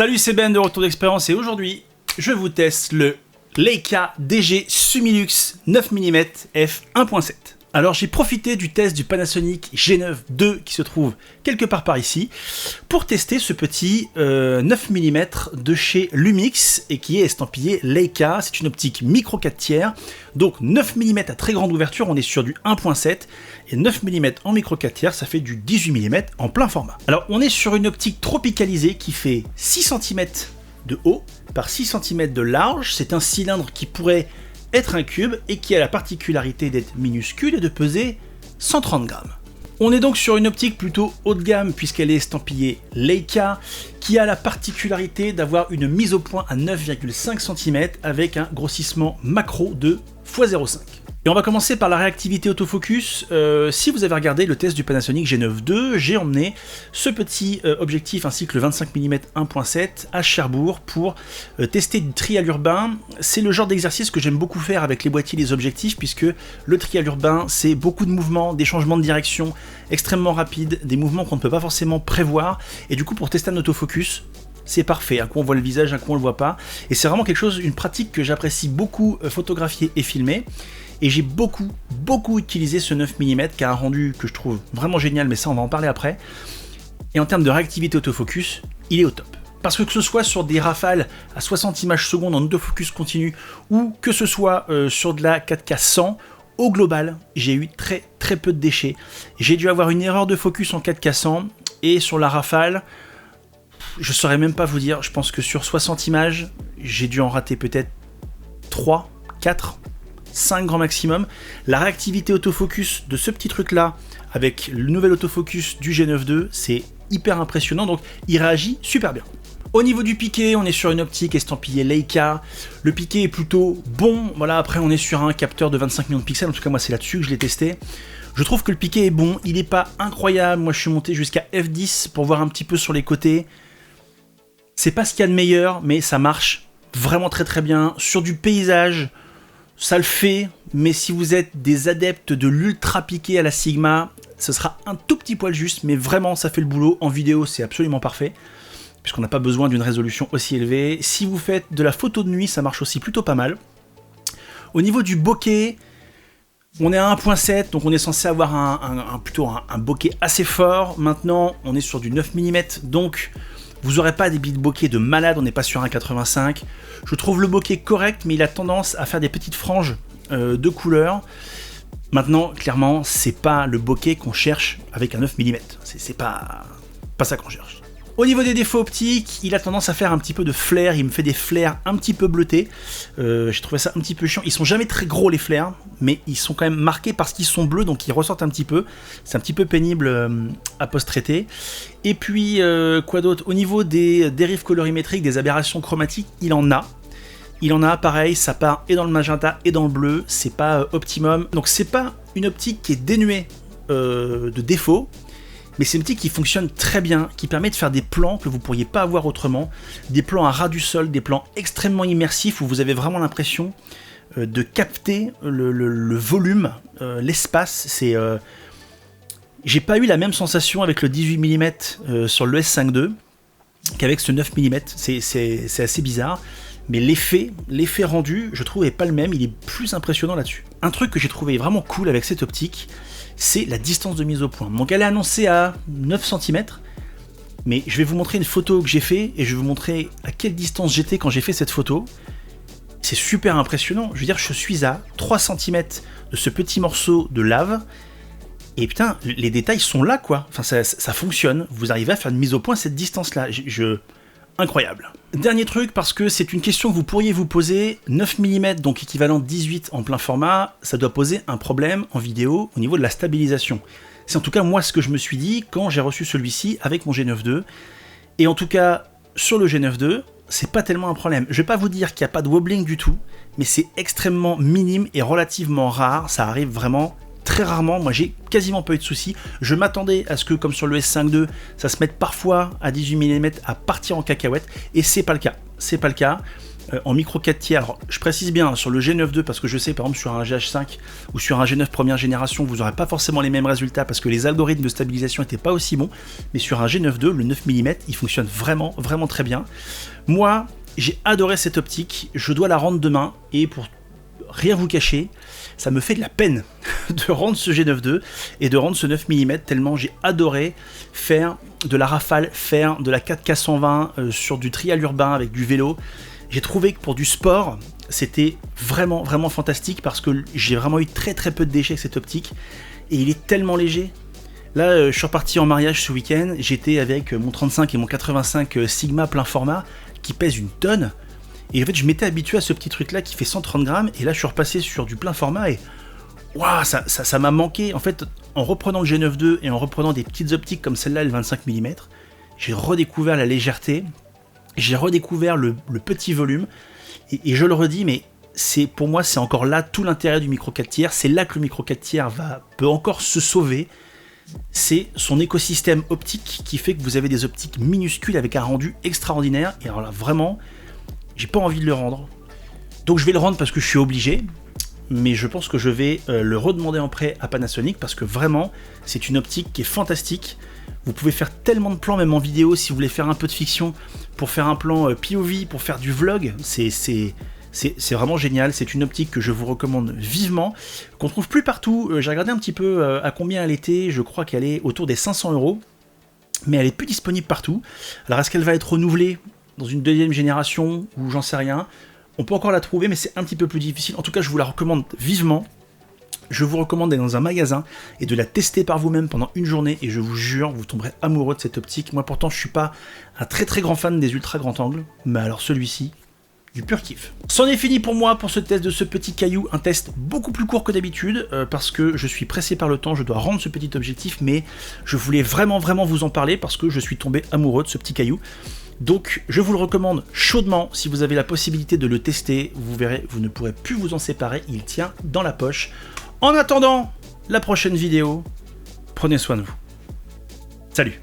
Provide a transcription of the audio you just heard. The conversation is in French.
Salut, c'est Ben de Retour d'Expérience et aujourd'hui, je vous teste le Leica DG Sumilux 9 mm f1.7. Alors j'ai profité du test du Panasonic G9 II qui se trouve quelque part par ici pour tester ce petit 9 mm de chez Lumix et qui est estampillé Leica. C'est une optique micro 4 tiers, donc 9 mm à très grande ouverture, on est sur du 1.7 et 9 mm en micro 4 tiers, ça fait du 18 mm en plein format. Alors on est sur une optique tropicalisée qui fait 6 cm de haut par 6 cm de large. C'est un cylindre qui pourrait être un cube et qui a la particularité d'être minuscule et de peser 130 grammes. On est donc sur une optique plutôt haut de gamme puisqu'elle est estampillée Leica, qui a la particularité d'avoir une mise au point à 9,5 cm avec un grossissement macro de x0,5. Et on va commencer par la réactivité autofocus. Si vous avez regardé le test du Panasonic G9 II, j'ai emmené ce petit objectif ainsi que le 25 mm 1.7 à Cherbourg pour tester du trial urbain. C'est le genre d'exercice que j'aime beaucoup faire avec les boîtiers et les objectifs, puisque le trial urbain, c'est beaucoup de mouvements, des changements de direction extrêmement rapides, des mouvements qu'on ne peut pas forcément prévoir, et du coup pour tester un autofocus, c'est parfait. Un coup on voit le visage, un coup on le voit pas, et c'est vraiment quelque chose, une pratique que j'apprécie beaucoup photographier et filmer. Et j'ai beaucoup utilisé ce 9 mm qui a un rendu que je trouve vraiment génial, mais ça on va en parler après. Et en termes de réactivité autofocus, il est au top. Parce que ce soit sur des rafales à 60 images secondes en autofocus continu, ou que ce soit sur de la 4K 100, au global, j'ai eu très peu de déchets. J'ai dû avoir une erreur de focus en 4K 100, et sur la rafale, je saurais même pas vous dire, je pense que sur 60 images, j'ai dû en rater peut-être 3, 4, 5 grand maximum. La réactivité autofocus de ce petit truc là avec le nouvel autofocus du G9 II, c'est hyper impressionnant, donc il réagit super bien. Au niveau du piqué, on est sur une optique estampillée Leica. Le piqué est plutôt bon. Voilà, après on est sur un capteur de 25 millions de pixels, en tout cas moi c'est là-dessus que je l'ai testé. Je trouve que le piqué est bon, il n'est pas incroyable. Moi je suis monté jusqu'à f10 pour voir un petit peu sur les côtés. C'est pas ce qu'il y a de meilleur, mais ça marche vraiment très bien. Sur du paysage, ça le fait, mais si vous êtes des adeptes de l'ultra piqué à la Sigma, ce sera un tout petit poil juste, mais vraiment ça fait le boulot. En vidéo, c'est absolument parfait, puisqu'on n'a pas besoin d'une résolution aussi élevée. Si vous faites de la photo de nuit, ça marche aussi plutôt pas mal. Au niveau du bokeh, on est à 1.7, donc on est censé avoir plutôt un bokeh assez fort. Maintenant, on est sur du 9 mm, donc vous n'aurez pas des bits bokeh de malade, on n'est pas sur un 85. Je trouve le bokeh correct, mais il a tendance à faire des petites franges de couleurs. Maintenant, clairement, c'est pas le bokeh qu'on cherche avec un 9 mm. C'est pas ça qu'on cherche. Au niveau des défauts optiques, il a tendance à faire un petit peu de flair, il me fait des flares un petit peu bleutés. J'ai trouvé ça un petit peu chiant. Ils sont jamais très gros les flares, mais ils sont quand même marqués parce qu'ils sont bleus, donc ils ressortent un petit peu. C'est un petit peu pénible à post-traiter. Et puis, quoi d'autre? Au niveau des dérives colorimétriques, des aberrations chromatiques, il en a. Il en a, pareil, ça part et dans le magenta et dans le bleu, c'est pas optimum. Donc c'est pas une optique qui est dénuée de défauts, mais c'est une optique qui fonctionne très bien, qui permet de faire des plans que vous ne pourriez pas avoir autrement, des plans à ras du sol, des plans extrêmement immersifs où vous avez vraiment l'impression de capter le volume, l'espace. J'ai pas eu la même sensation avec le 18 mm sur le S5 II qu'avec ce 9 mm, c'est assez bizarre. Mais l'effet rendu, je trouve, n'est pas le même, il est plus impressionnant là-dessus. Un truc que j'ai trouvé vraiment cool avec cette optique, c'est la distance de mise au point. Donc elle est annoncée à 9 cm, mais je vais vous montrer une photo que j'ai fait, et je vais vous montrer à quelle distance j'étais quand j'ai fait cette photo. C'est super impressionnant, je veux dire, je suis à 3 cm de ce petit morceau de lave, et putain, les détails sont là, quoi. Enfin, ça fonctionne, vous arrivez à faire une mise au point à cette distance-là. Incroyable. Dernier truc, parce que c'est une question que vous pourriez vous poser, 9 mm, donc équivalent 18 en plein format, ça doit poser un problème en vidéo au niveau de la stabilisation. C'est en tout cas moi ce que je me suis dit quand j'ai reçu celui-ci avec mon G9 II. Et en tout cas, sur le G9 II, c'est pas tellement un problème. Je vais pas vous dire qu'il n'y a pas de wobbling du tout, mais c'est extrêmement minime et relativement rare, ça arrive vraiment très rarement. Moi j'ai quasiment pas eu de soucis. Je m'attendais à ce que, comme sur le S5 II, ça se mette parfois à 18 mm à partir en cacahuète, et c'est pas le cas. c'est pas le cas. En micro 4 tiers, alors, je précise bien sur le G9 II parce que je sais par exemple sur un GH5 ou sur un G9 première génération vous n'aurez pas forcément les mêmes résultats parce que les algorithmes de stabilisation n'étaient pas aussi bons, mais sur un G9 II, le 9 mm, il fonctionne vraiment très bien. Moi, j'ai adoré cette optique, je dois la rendre demain et pour rien vous cacher, ça me fait de la peine de rendre ce G9 II et de rendre ce 9 mm tellement j'ai adoré faire de la rafale, faire de la 4K 120 sur du trial urbain avec du vélo. J'ai trouvé que pour du sport, c'était vraiment fantastique parce que j'ai vraiment eu très peu de déchets avec cette optique et il est tellement léger. Là, je suis reparti en mariage ce week-end, j'étais avec mon 35 et mon 85 Sigma plein format qui pèsent une tonne et en fait je m'étais habitué à ce petit truc là qui fait 130 grammes et là je suis repassé sur du plein format et waouh, ça m'a manqué. En fait, en reprenant le G9 II et en reprenant des petites optiques comme celle-là, le 25 mm, j'ai redécouvert la légèreté. J'ai redécouvert le petit volume et je le redis, mais pour moi c'est encore là tout l'intérêt du micro 4 tiers, c'est là que le micro 4 tiers peut encore se sauver, c'est son écosystème optique qui fait que vous avez des optiques minuscules avec un rendu extraordinaire et alors là vraiment j'ai pas envie de le rendre, donc je vais le rendre parce que je suis obligé, mais je pense que je vais le redemander en prêt à Panasonic parce que vraiment c'est une optique qui est fantastique. Vous pouvez faire tellement de plans, même en vidéo, si vous voulez faire un peu de fiction, pour faire un plan POV, pour faire du vlog, c'est vraiment génial. C'est une optique que je vous recommande vivement, qu'on trouve plus partout. J'ai regardé un petit peu à combien elle était, je crois qu'elle est autour des 500 €, mais elle est plus disponible partout. Alors est-ce qu'elle va être renouvelée dans une deuxième génération, ou j'en sais rien. On peut encore la trouver, mais c'est un petit peu plus difficile. En tout cas, je vous la recommande vivement. Je vous recommande d'aller dans un magasin et de la tester par vous-même pendant une journée et je vous jure, vous tomberez amoureux de cette optique. Moi pourtant je suis pas un très grand fan des ultra grand angle, mais alors celui-ci, du pur kiff. C'en est fini pour moi pour ce test de ce petit caillou, un test beaucoup plus court que d'habitude parce que je suis pressé par le temps, je dois rendre ce petit objectif, mais je voulais vraiment vous en parler parce que je suis tombé amoureux de ce petit caillou. Donc je vous le recommande chaudement, si vous avez la possibilité de le tester, vous verrez, vous ne pourrez plus vous en séparer, il tient dans la poche. En attendant la prochaine vidéo, prenez soin de vous. Salut!